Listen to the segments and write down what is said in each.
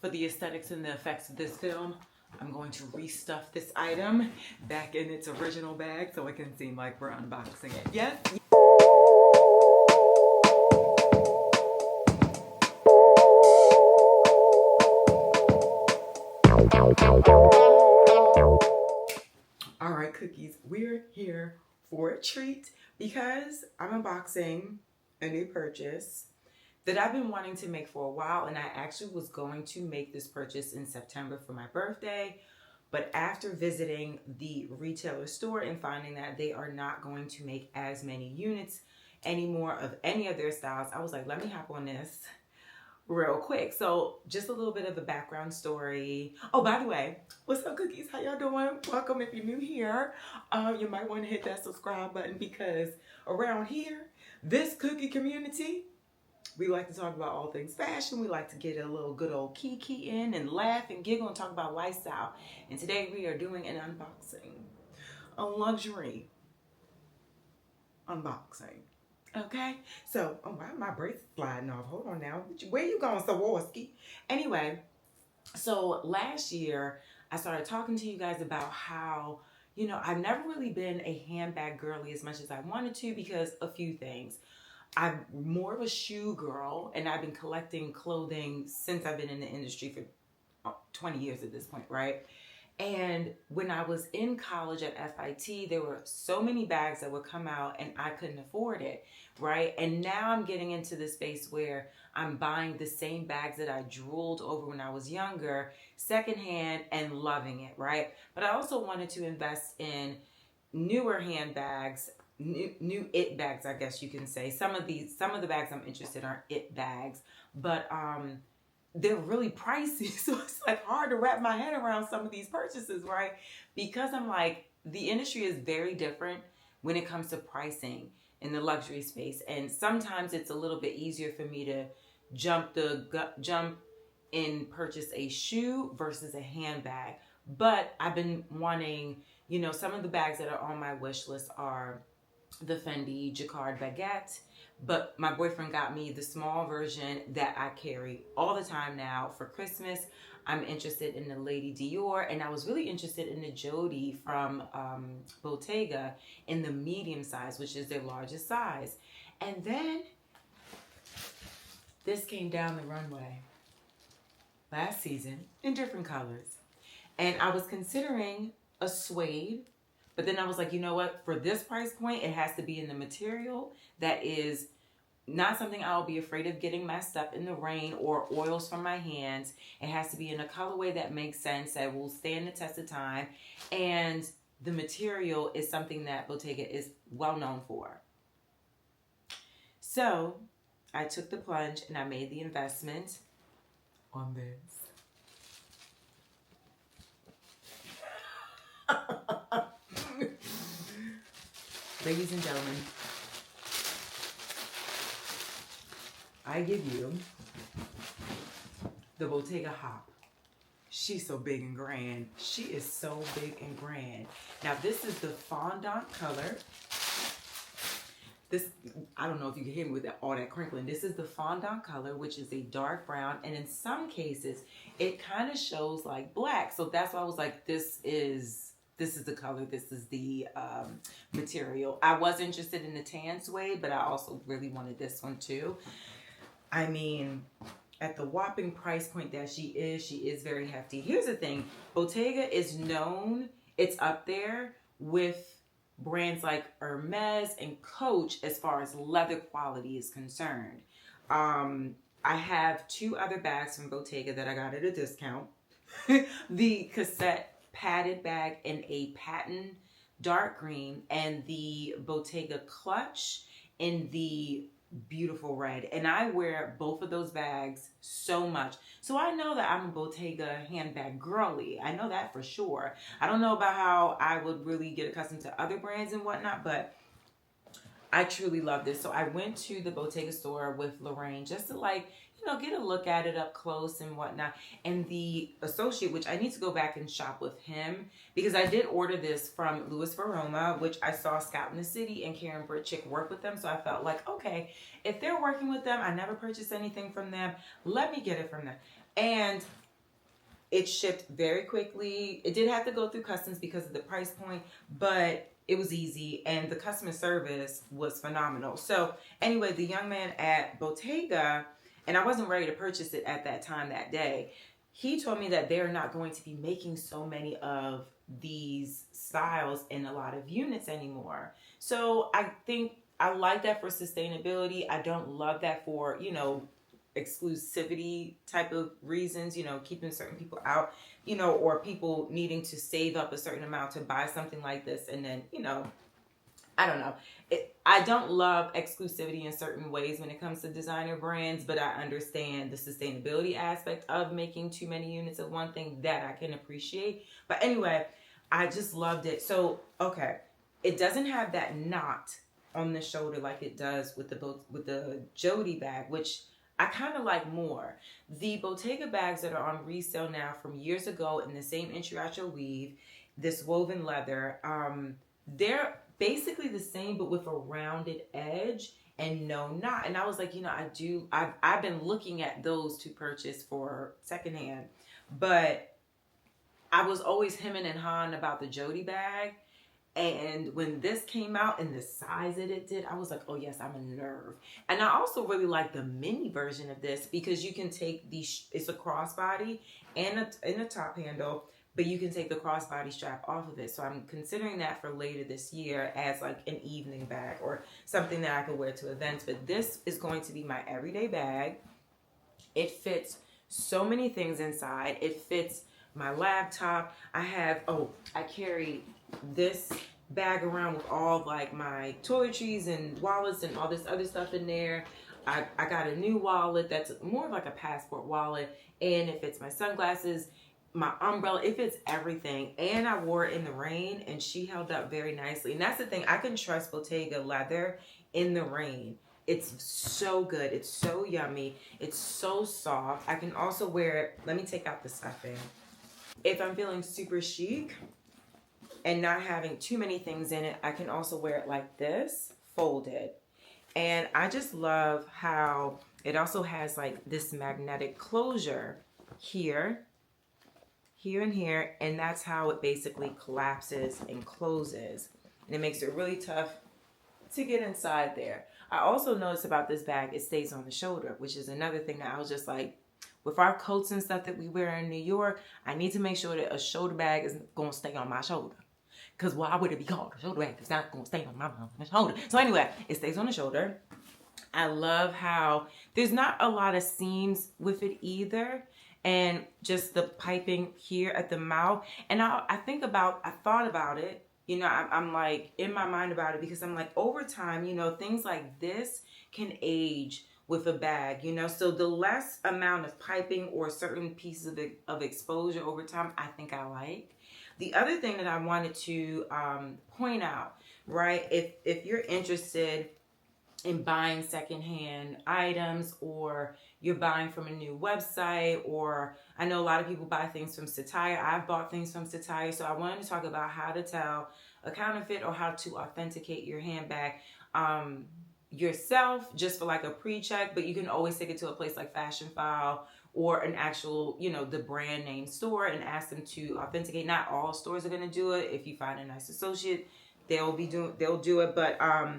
For the aesthetics and the effects of this film, I'm going to restuff this item back in its original bag so it can seem like we're unboxing it. Yes? All right, cookies, we're here for a treat because I'm unboxing a new purchase that I've been wanting to make for a while, and I actually was going to make this purchase in September for my birthday, but after visiting the retailer store and finding that they are not going to make as many units anymore of any of their styles, I was like, let me hop on this real quick. So just a little bit of the background story. Oh, by the way, what's up, cookies? How y'all doing? Welcome. If you're new here, you might want to hit that subscribe button because around here, this cookie community, we like to talk about all things fashion. We like to get a little good old kiki in and laugh and giggle and talk about lifestyle. And today we are doing an unboxing, a luxury unboxing. Okay, so why my bracelet sliding off? Hold on now. Where you going, Sawarski? Anyway, so last year I started talking to you guys about how, you know, I've never really been a handbag girly as much as I wanted to because a few things. I'm more of a shoe girl, and I've been collecting clothing since I've been in the industry for 20 years at this point, right? And when I was in college at FIT, there were so many bags that would come out and I couldn't afford it, right? And now I'm getting into the space where I'm buying the same bags that I drooled over when I was younger, secondhand, and loving it, right? But I also wanted to invest in newer handbags, new it bags, I guess you can say. Some of the bags I'm interested in are it bags, but they're really pricey, so it's like hard to wrap my head around some of these purchases, right? Because I'm like, the industry is very different when it comes to pricing in the luxury space, and sometimes it's a little bit easier for me to jump and purchase a shoe versus a handbag. But I've been wanting, you know, some of the bags that are on my wish list are the Fendi Jacquard Baguette, but my boyfriend got me the small version that I carry all the time now for Christmas. I'm interested in the Lady Dior, and I was really interested in the Jody from Bottega in the medium size, which is their largest size. And then this came down the runway last season in different colors, and I was considering a suede. But then I was like, you know what? For this price point, it has to be in the material that is not something I'll be afraid of getting messed up in the rain or oils from my hands. It has to be in a colorway that makes sense, that will stand the test of time. And the material is something that Bottega is well known for. So I took the plunge and I made the investment on this. Ladies and gentlemen, I give you the Bottega Hop. She's so big and grand. She is so big and grand. Now this is the fondant color. This, I don't know if you can hear me with all that crinkling. This is the fondant color, which is a dark brown. And in some cases, it kind of shows like black. So that's why I was like, this is the color, this is the material. I was interested in the tan suede, but I also really wanted this one too. I mean, at the whopping price point that she is very hefty. Here's the thing, Bottega is known, it's up there with brands like Hermes and Coach as far as leather quality is concerned. I have two other bags from Bottega that I got at a discount. The cassette padded bag in a patent dark green, and the Bottega clutch in the beautiful red. And I wear both of those bags so much, so I know that I'm a Bottega handbag girly. I know that for sure. I don't know about how I would really get accustomed to other brands and whatnot, but I truly love this. So I went to the Bottega store with Lorraine just to, like, you know, get a look at it up close and whatnot. And the associate, which I need to go back and shop with him, because I did order this from Louis Veroma, which I saw Scout in the City and Karen Britchick work with them. So I felt like, okay, if they're working with them, I never purchased anything from them, let me get it from them. And It shipped very quickly. It did have to go through customs because of the price point, but it was easy and the customer service was phenomenal. So anyway, the young man at Bottega, and I wasn't ready to purchase it at that time that day, he told me that they're not going to be making so many of these styles in a lot of units anymore. So I think I like that for sustainability. I don't love that for, you know, exclusivity type of reasons, you know, keeping certain people out, you know, or people needing to save up a certain amount to buy something like this. And then, you know, I don't know. I don't love exclusivity in certain ways when it comes to designer brands, but I understand the sustainability aspect of making too many units of one thing that I can appreciate. But anyway, I just loved it. So, okay, it doesn't have that knot on the shoulder like it does with the Jody bag, which I kind of like more. The Bottega bags that are on resale now from years ago in the same interaction weave, this woven leather, they're basically the same but with a rounded edge and no knot. And I was like, you know, I've been looking at those to purchase for secondhand, but I was always hemming and hawing about the Jody bag. And when this came out and the size that it did, I was like, oh yes, I'm a nerve. And I also really like the mini version of this because you can take it's a crossbody and a top handle, but you can take the crossbody strap off of it. So I'm considering that for later this year as like an evening bag or something that I could wear to events. But this is going to be my everyday bag. It fits so many things inside. It fits my laptop. I carry this bag around with all like my toiletries and wallets and all this other stuff in there. I got a new wallet that's more of like a passport wallet, and it fits my sunglasses, my umbrella, it fits everything. And I wore it in the rain and she held up very nicely. And that's the thing, I can trust Bottega leather in the rain. It's so good. It's so yummy. It's so soft. I can also wear it. Let me take out the stuffing. If I'm feeling super chic and not having too many things in it, I can also wear it like this, folded. And I just love how it also has like this magnetic closure here, here and here, and that's how it basically collapses and closes. And it makes it really tough to get inside there. I also noticed about this bag, it stays on the shoulder, which is another thing that I was just like, with our coats and stuff that we wear in New York, I need to make sure that a shoulder bag is going to stay on my shoulder. Because why would it be called a shoulder bag if it's not going to stay on my shoulder? So anyway, it stays on the shoulder. I love how there's not a lot of seams with it either. And just the piping here at the mouth. And I thought about it. You know, I'm like in my mind about it because I'm like, over time, you know, things like this can age with a bag, you know, so the less amount of piping or certain pieces of exposure over time, I think I like. The other thing that I wanted to point out, right, if you're interested in buying secondhand items, or you're buying from a new website, or I know a lot of people buy things from Satire. I've bought things from Satire, so I wanted to talk about how to tell a counterfeit or how to authenticate your handbag yourself, just for like a pre-check. But you can always take it to a place like FASHIONPHILE or an actual, you know, the brand name store and ask them to authenticate. Not all stores are going to do it. If you find a nice associate, they'll do it. But I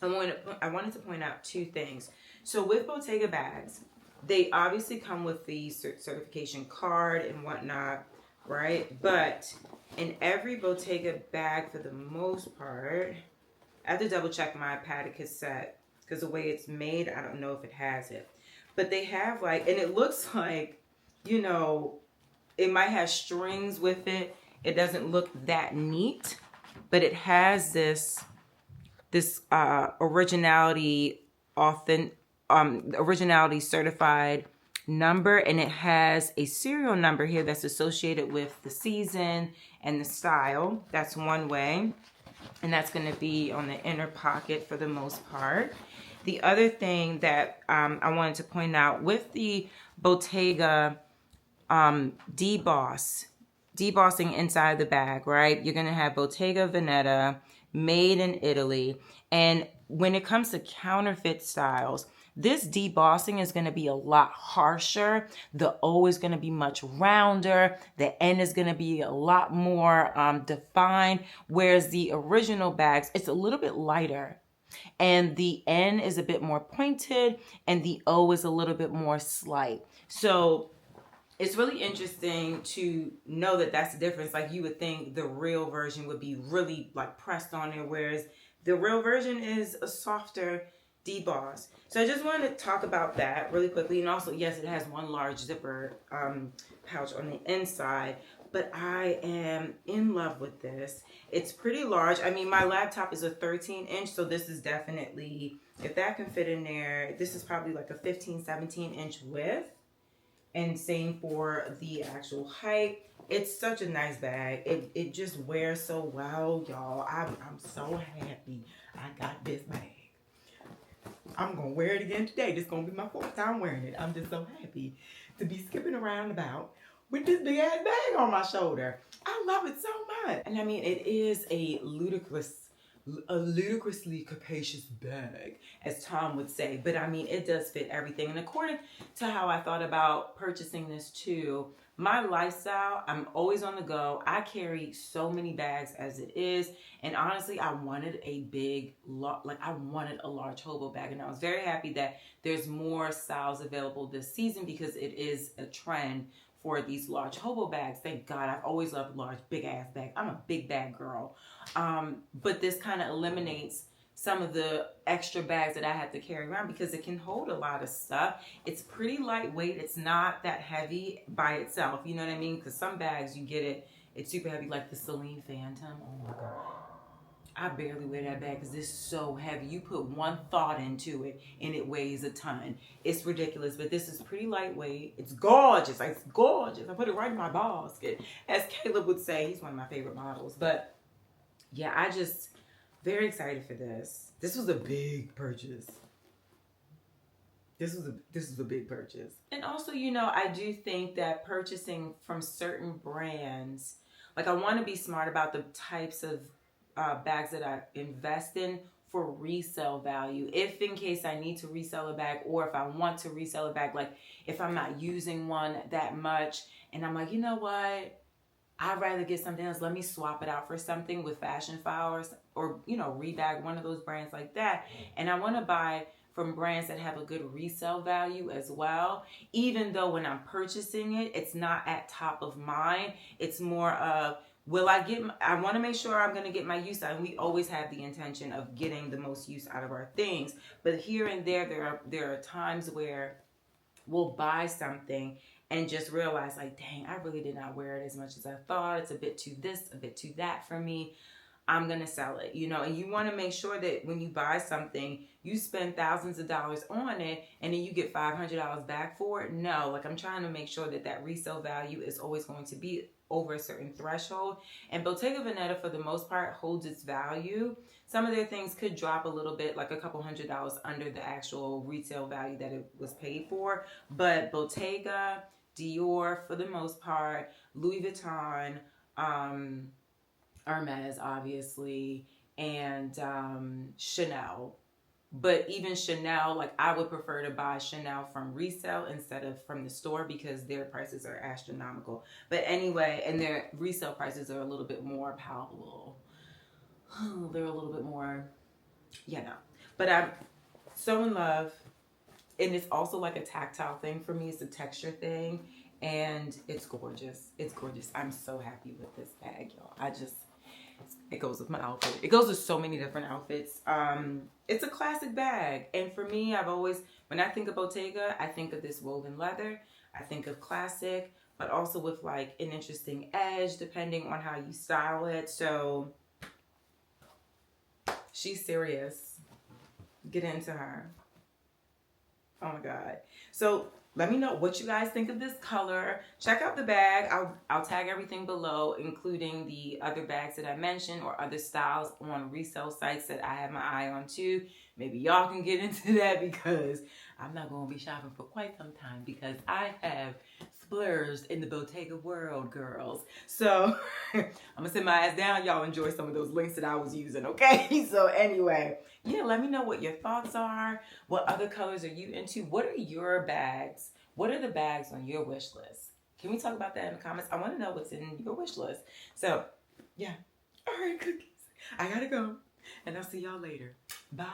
wanted to point out two things. So with Bottega bags, they obviously come with the certification card and whatnot, right? But in every Bottega bag, for the most part, I have to double check my padded cassette because the way it's made, I don't know if it has it. But they have like, and it looks like, you know, it might have strings with it. It doesn't look that neat, but it has this originality certified number, and it has a serial number here that's associated with the season and the style. That's one way, and that's going to be on the inner pocket for the most part. The other thing that I wanted to point out with the Bottega debossing inside the bag, right? You're going to have Bottega Veneta, made in Italy. And when it comes to counterfeit styles, This debossing is going to be a lot harsher. The O is going to be much rounder. The N is going to be a lot more defined, whereas the original bags, it's a little bit lighter. And the N is a bit more pointed and the O is a little bit more slight. So it's really interesting to know that that's the difference. Like, you would think the real version would be really like pressed on there, whereas the real version is a softer deboss. So I just wanted to talk about that really quickly. And also, yes, it has one large zipper pouch on the inside, but I am in love with this. It's pretty large. I mean, my laptop is a 13-inch, so this is definitely, if that can fit in there, this is probably like a 15, 17-inch width. And same for the actual height. It's such a nice bag. It just wears so well, y'all. I'm so happy I got this bag. I'm going to wear it again today. This is going to be my 4th time wearing it. I'm just so happy to be skipping around about with this big ass bag on my shoulder. I love it so much. And I mean, it is a ludicrously capacious bag, as Tom would say, but I mean, it does fit everything. And according to how I thought about purchasing this too, my lifestyle, I'm always on the go. I carry so many bags as it is, and honestly, I wanted a large hobo bag, and I was very happy that there's more styles available this season because it is a trend for these large hobo bags. Thank God. I've always loved large, big ass bags. I'm a big bag girl. But this kind of eliminates some of the extra bags that I have to carry around because it can hold a lot of stuff. It's pretty lightweight. It's not that heavy by itself. You know what I mean? Because some bags, you get it, it's super heavy, like the Celine Phantom. Oh my God. I barely wear that bag because it's so heavy. You put one thought into it and it weighs a ton. It's ridiculous, but this is pretty lightweight. It's gorgeous. It's gorgeous. I put it right in my basket, as Caleb would say. He's one of my favorite models. But yeah, I just very excited for this. This was a big purchase. This was a big purchase. And also, you know, I do think that purchasing from certain brands, like, I want to be smart about the types of bags that I invest in for resale value. If in case I need to resell a bag, or if I want to resell a bag, like if I'm not using one that much and I'm like, you know what, I'd rather get something else. Let me swap it out for something with FASHIONPHILE or you know, Rebag, one of those brands like that. And I want to buy from brands that have a good resale value as well. Even though when I'm purchasing it, it's not at top of mind. It's more of, I want to make sure I'm going to get my use out. And we always have the intention of getting the most use out of our things. But here and there are times where we'll buy something and just realize, like, dang, I really did not wear it as much as I thought. It's a bit too this, a bit too that for me. I'm going to sell it, you know. And you want to make sure that when you buy something, you spend thousands of dollars on it and then you get $500 back for it. No, like, I'm trying to make sure that that resale value is always going to be over a certain threshold. And Bottega Veneta, for the most part, holds its value. Some of their things could drop a little bit, like a couple $100 under the actual retail value that it was paid for. But Bottega, Dior, for the most part, Louis Vuitton, Hermes, obviously, and Chanel. But even Chanel, like, I would prefer to buy Chanel from resale instead of from the store because their prices are astronomical. But anyway, and their resale prices are a little bit more palatable. They're a little bit more, you know. But I'm so in love. And it's also like a tactile thing for me. It's a texture thing. And it's gorgeous. It's gorgeous. I'm so happy with this bag, y'all. It goes with my outfit. It goes with so many different outfits. It's a classic bag. And for me, I've always, when I think of Bottega, I think of this woven leather. I think of classic, but also with like an interesting edge depending on how you style it. So she's serious. Get into her. Oh my God. So let me know what you guys think of this color. Check out the bag. I'll tag everything below, including the other bags that I mentioned or other styles on resale sites that I have my eye on too. Maybe y'all can get into that because I'm not going to be shopping for quite some time because I have splurged in the Bottega world, girls. So I'm gonna sit my ass down. Y'all enjoy some of those links that I was using, okay? So anyway, yeah, let me know what your thoughts are. What other colors are you into? What are your bags? What are the bags on your wish list? Can we talk about that in the comments? I want to know what's in your wish list. So yeah. All right, cookies. I gotta go. And I'll see y'all later. Bye.